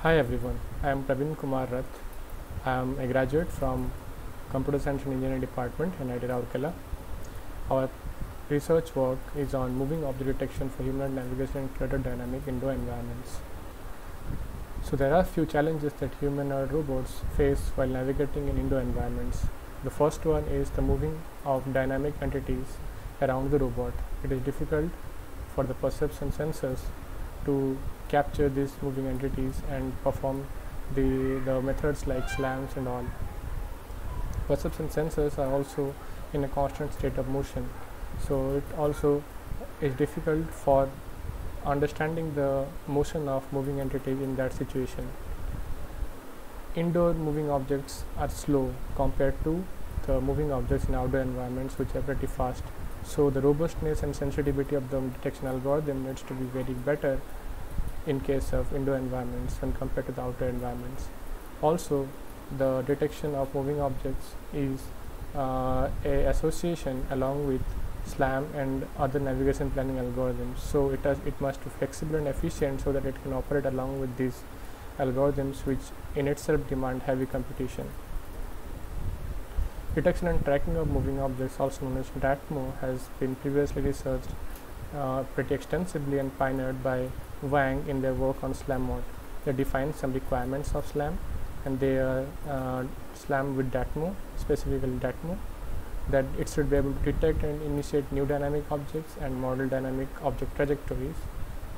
Hi everyone, I am Praveen Kumar Rath. I am a graduate from Computer Science and Engineering Department in IIT Rourkela. Our research work is on moving object detection for humanoid navigation in cluttered dynamic indoor environments. So there are a few challenges that humanoid robots face while navigating in indoor environments. The first one is the moving of dynamic entities around the robot. It is difficult for the perception sensors to capture these moving entities and perform the methods like slams and all. Perception sensors are also in a constant state of motion, so it also is difficult for understanding the motion of moving entities in that situation. Indoor moving objects are slow compared to the moving objects in outdoor environments, which are pretty fast. So the robustness and sensitivity of the detection algorithm needs to be very better in case of indoor environments when compared to the outdoor environments. Also, the detection of moving objects is a association along with SLAM and other navigation planning algorithms. So it must be flexible and efficient so that it can operate along with these algorithms, which in itself demand heavy computation. Detection and tracking of moving objects, also known as DATMO, has been previously researched pretty extensively and pioneered by Wang in their work on SLAM mode. They defined some requirements of SLAM, and they are SLAM with DATMO, specifically DATMO, that it should be able to detect and initiate new dynamic objects and model dynamic object trajectories,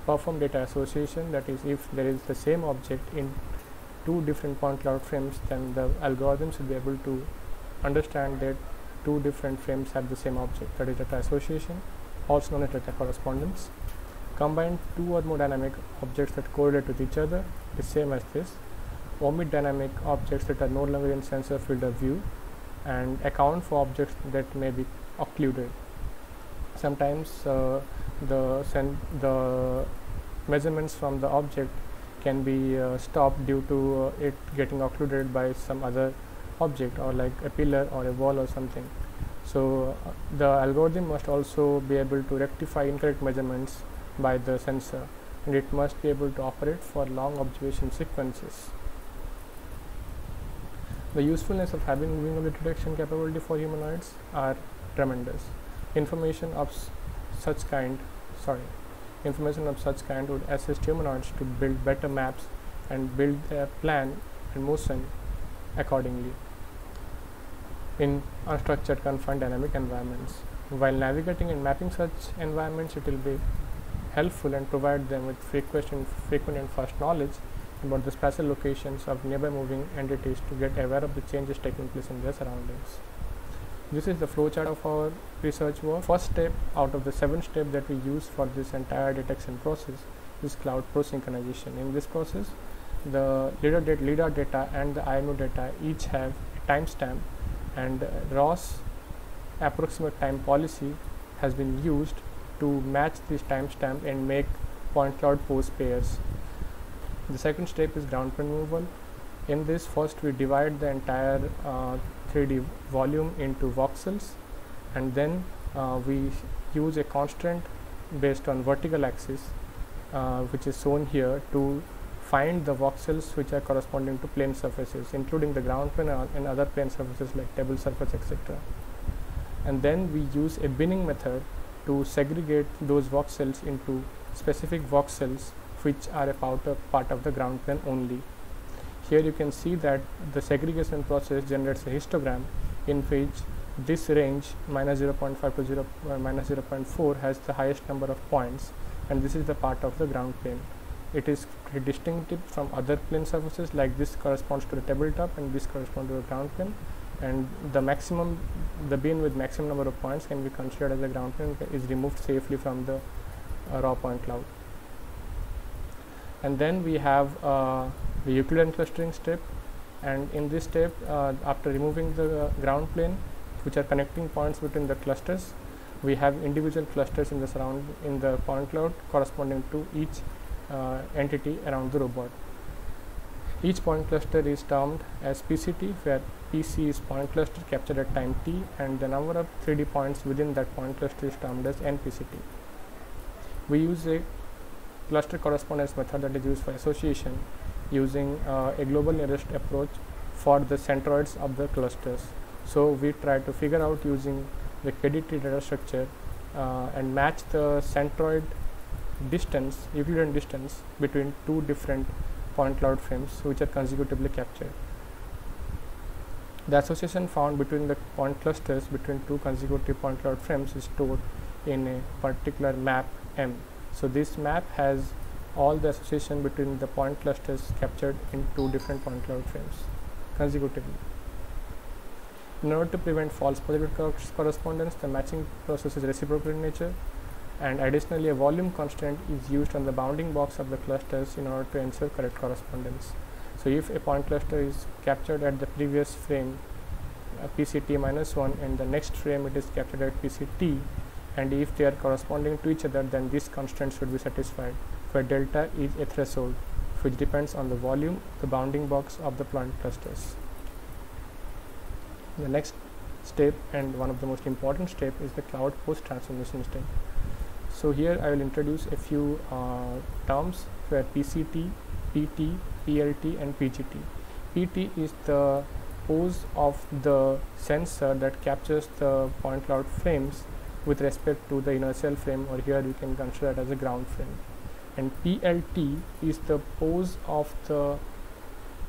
perform data association, that is, if there is the same object in two different point cloud frames, then the algorithm should be able to understand that two different frames have the same object, that is data association, also known as data correspondence. Combine two or more dynamic objects that correlate with each other, the same as this. Omit dynamic objects that are no longer in sensor field of view, and account for objects that may be occluded. Sometimes the measurements from the object can be stopped due to it getting occluded by some other object, or like a pillar or a wall or something. So the algorithm must also be able to rectify incorrect measurements by the sensor, and it must be able to operate for long observation sequences. The usefulness of having moving object detection capability for humanoids are tremendous. Information of such kind would assist humanoids to build better maps and build their plan and motion accordingly in unstructured confined dynamic environments. While navigating and mapping such environments, it will be helpful and provide them with frequent and fast knowledge about the spatial locations of nearby moving entities to get aware of the changes taking place in their surroundings. This is the flowchart of our research work. First step out of the 7 steps that we use for this entire detection process is cloud prosynchronization. In this process, the LiDAR data and the IMU data each have a timestamp, and ROS approximate time policy has been used to match this timestamp and make point cloud pose pairs. The second step is ground plane removal. In this, first we divide the entire 3D volume into voxels, and then we use a constant based on vertical axis, which is shown here, to find the voxels which are corresponding to plane surfaces, including the ground plane and other plane surfaces like table surface, etc. And then we use a binning method to segregate those voxels into specific voxels which are a part of the ground plane only. Here you can see that the segregation process generates a histogram in which this range -0.5 to -0.4 has the highest number of points, and this is the part of the ground plane. It is distinctive from other plane surfaces, like this corresponds to the tabletop and this corresponds to the ground plane, and the bin with maximum number of points can be considered as a ground plane, is removed safely from the raw point cloud. And then we have the Euclidean clustering step, and in this step, after removing the ground plane, which are connecting points between the clusters, we have individual clusters in the point cloud corresponding to each entity around the robot. Each point cluster is termed as PCT, where PC is point cluster captured at time t, and the number of 3D points within that point cluster is termed as NPCT. We use a cluster correspondence method that is used for association, using a global nearest approach for the centroids of the clusters. So we try to figure out using the KDT data structure and match the centroid distance, Euclidean distance, between two different point cloud frames which are consecutively captured. The association found between the point clusters between two consecutive point cloud frames is stored in a particular map M. So this map has all the association between the point clusters captured in two different point cloud frames consecutively. In order to prevent false positive correspondence, the matching process is reciprocal in nature, and additionally a volume constraint is used on the bounding box of the clusters in order to ensure correct correspondence. So if a point cluster is captured at the previous frame PCT-1 and the next frame it is captured at PCT, and if they are corresponding to each other, then this constraint should be satisfied, where delta is a threshold which depends on the volume, the bounding box of the point clusters. The next step, and one of the most important step, is the cloud post transformation step. So here I will introduce a few terms where PCT, PT, PLT and PGT. PT is the pose of the sensor that captures the point cloud frames with respect to the inertial frame, or here you can consider that as a ground frame. And PLT is the pose of the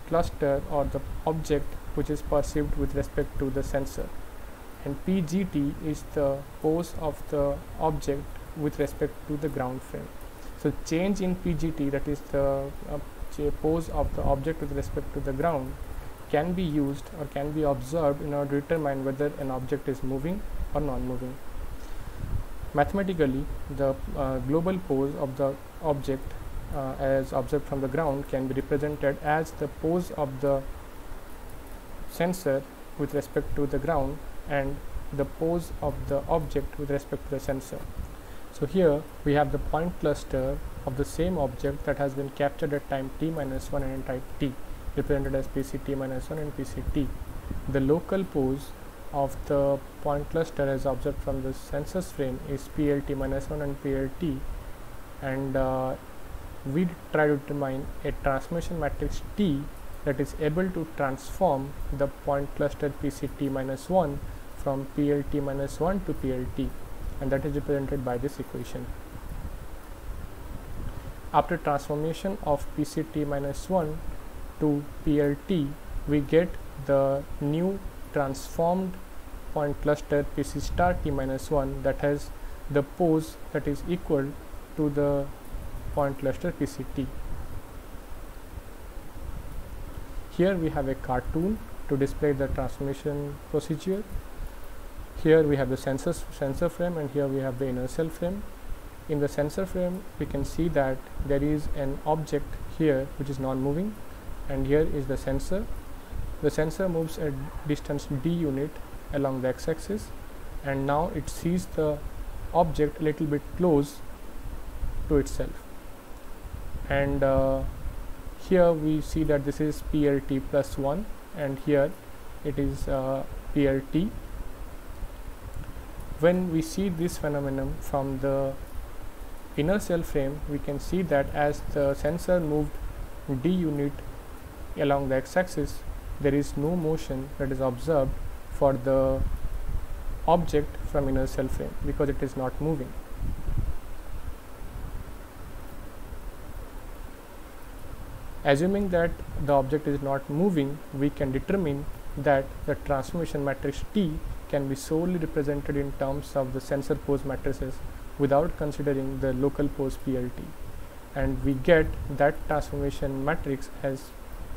cluster or the object which is perceived with respect to the sensor. And PGT is the pose of the object with respect to the ground frame. So change in PGT, that is the pose of the object with respect to the ground, can be used or can be observed in order to determine whether an object is moving or non-moving. Mathematically, the global pose of the object as observed from the ground can be represented as the pose of the sensor with respect to the ground and the pose of the object with respect to the sensor. So here we have the point cluster of the same object that has been captured at time t-1 and time t, represented as PCT-1 and PCT. The local pose of the point cluster as observed from the sensor's frame is PLT-1 and PLT, and we try to determine a transformation matrix T that is able to transform the point cluster PCT-1 from PLT-1 to PLT, and that is represented by this equation. After transformation of PCT-1 to PLT, we get the new transformed point cluster PC star T-1 that has the pose that is equal to the point cluster PCT. Here we have a cartoon to display the transformation procedure. Here we have the sensor frame, and here we have the inertial frame. In the sensor frame, we can see that there is an object here which is non-moving, and here is the sensor. The sensor moves at distance d unit along the x-axis, and now it sees the object a little bit close to itself. And here we see that this is PLT plus 1, and here it is PLT. When we see this phenomenon from the inertial frame, we can see that as the sensor moved d unit along the x-axis, there is no motion that is observed for the object from inertial frame because it is not moving. Assuming that the object is not moving, we can determine that the transformation matrix T can be solely represented in terms of the sensor pose matrices without considering the local pose PLT, and we get that transformation matrix as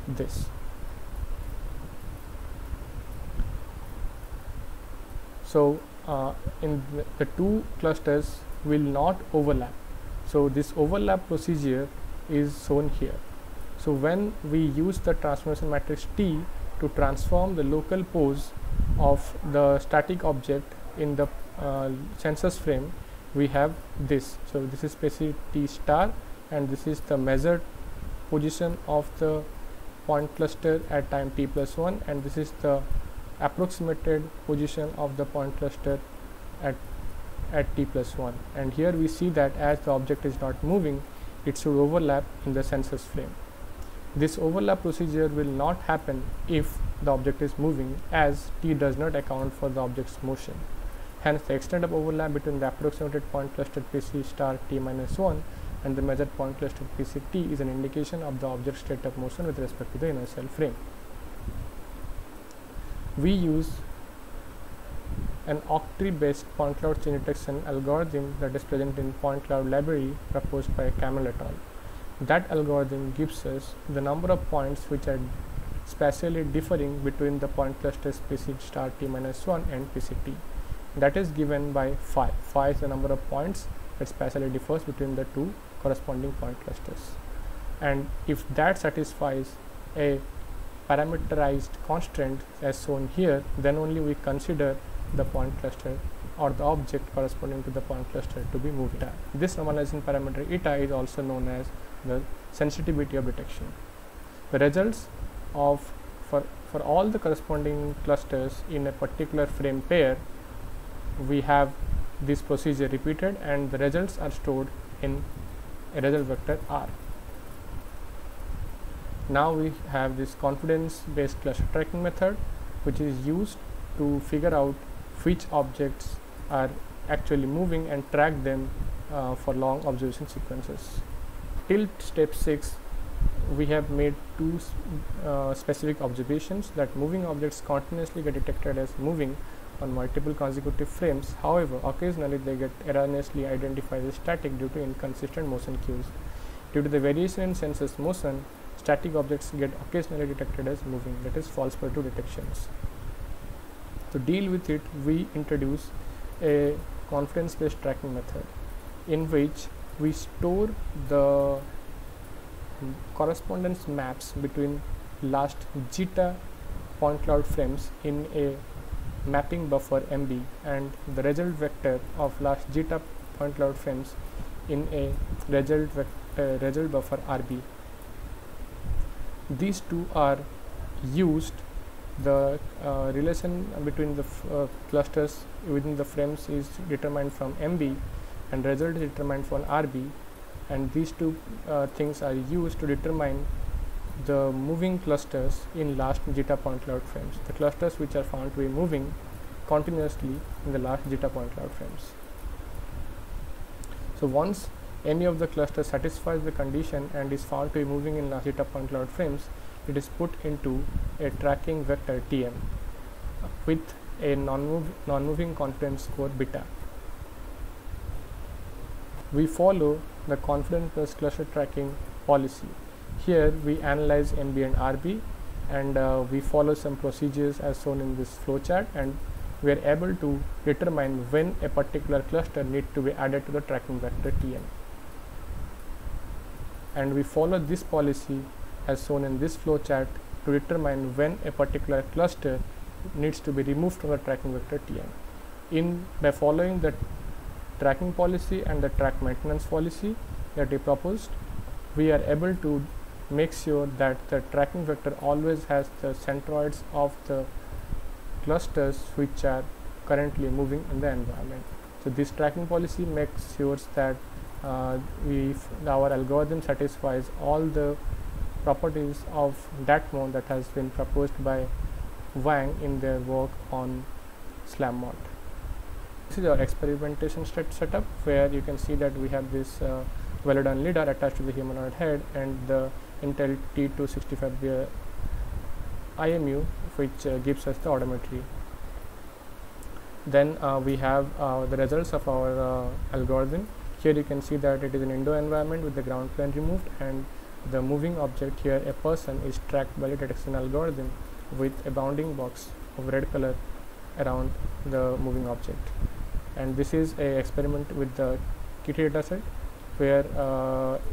this. So in the two clusters will not overlap, so this overlap procedure is shown here. So when we use the transformation matrix T to transform the local pose of the static object in the sensor's frame, we have this. So this is specific T star, and this is the measured position of the point cluster at time t plus 1, and this is the approximated position of the point cluster at t plus 1. And here we see that as the object is not moving, it should overlap in the sensor's frame. This overlap procedure will not happen if the object is moving, as t does not account for the object's motion. Hence, the extent of overlap between the approximated point cluster PC star t minus 1 and the measured point cluster PC t is an indication of the object's state of motion with respect to the inertial frame. We use an octree-based point cloud change detection algorithm that is present in point cloud library proposed by Camel et al. That algorithm gives us the number of points which are spatially differing between the point clusters PC star t minus 1 and PCT. That is given by phi. Phi is the number of points that spatially differs between the two corresponding point clusters. And if that satisfies a parameterized constraint as shown here, then only we consider the point cluster or the object corresponding to the point cluster to be moving. This normalization parameter eta is also known as the sensitivity of detection. The results of for all the corresponding clusters in a particular frame pair, we have this procedure repeated and the results are stored in a result vector R. Now we have this confidence based cluster tracking method, which is used to figure out which objects are actually moving and track them for long observation sequences. Till step 6, we have made two specific observations that moving objects continuously get detected as moving on multiple consecutive frames. However, occasionally they get erroneously identified as static due to inconsistent motion cues. Due to the variation in sensors motion, static objects get occasionally detected as moving, that is false positive detections. To deal with it, we introduce a confidence based tracking method in which we store the correspondence maps between last zeta point cloud frames in a mapping buffer MB and the result vector of last zeta point cloud frames in a result buffer RB. These two are used. The relation between the clusters within the frames is determined from MB and result is determined from RB, and these two things are used to determine the moving clusters in last zeta point cloud frames, the clusters which are found to be moving continuously in the last zeta point cloud frames. So once any of the clusters satisfies the condition and is found to be moving in last zeta point cloud frames, it is put into a tracking vector Tm with a non-moving confidence score beta. We follow the confidence based cluster tracking policy. Here we analyze MB and RB, and we follow some procedures as shown in this flowchart, and we are able to determine when a particular cluster needs to be added to the tracking vector Tm. And we follow this policy as shown in this flowchart to determine when a particular cluster needs to be removed from the tracking vector Tm. By following the tracking policy and the track maintenance policy that we proposed, we are able to make sure that the tracking vector always has the centroids of the clusters which are currently moving in the environment. So this tracking policy makes sure that our algorithm satisfies all the properties of that mode that has been proposed by Wang in their work on SlamMod. This is our experimentation setup, where you can see that we have this Velodyne lidar attached to the humanoid head and the Intel T265 IMU, which gives us the odometry. Then we have the results of our algorithm. Here you can see that it is an indoor environment with the ground plane removed, and the moving object here, a person, is tracked by the detection algorithm with a bounding box of red color around the moving object. And this is a experiment with the Kitty dataset, where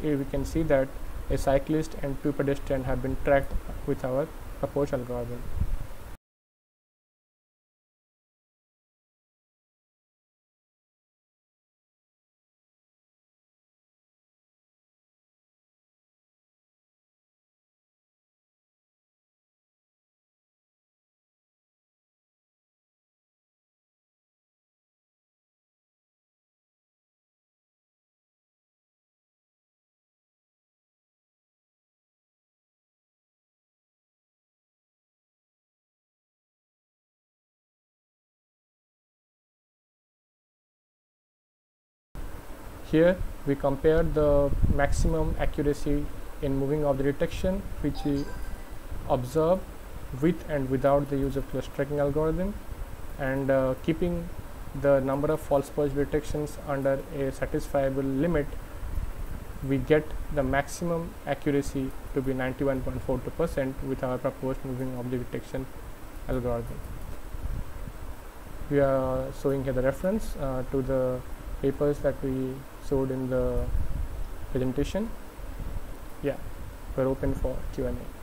we can see that a cyclist and two pedestrians have been tracked with our proposed algorithm. here we compare the maximum accuracy in moving object detection which we observe with and without the use of cluster tracking algorithm, and keeping the number of false positive detections under a satisfiable limit, we get the maximum accuracy to be 91.42% with our proposed moving object detection algorithm. We are showing here the reference to the papers that we showed in the presentation. Yeah, we're open for Q&A.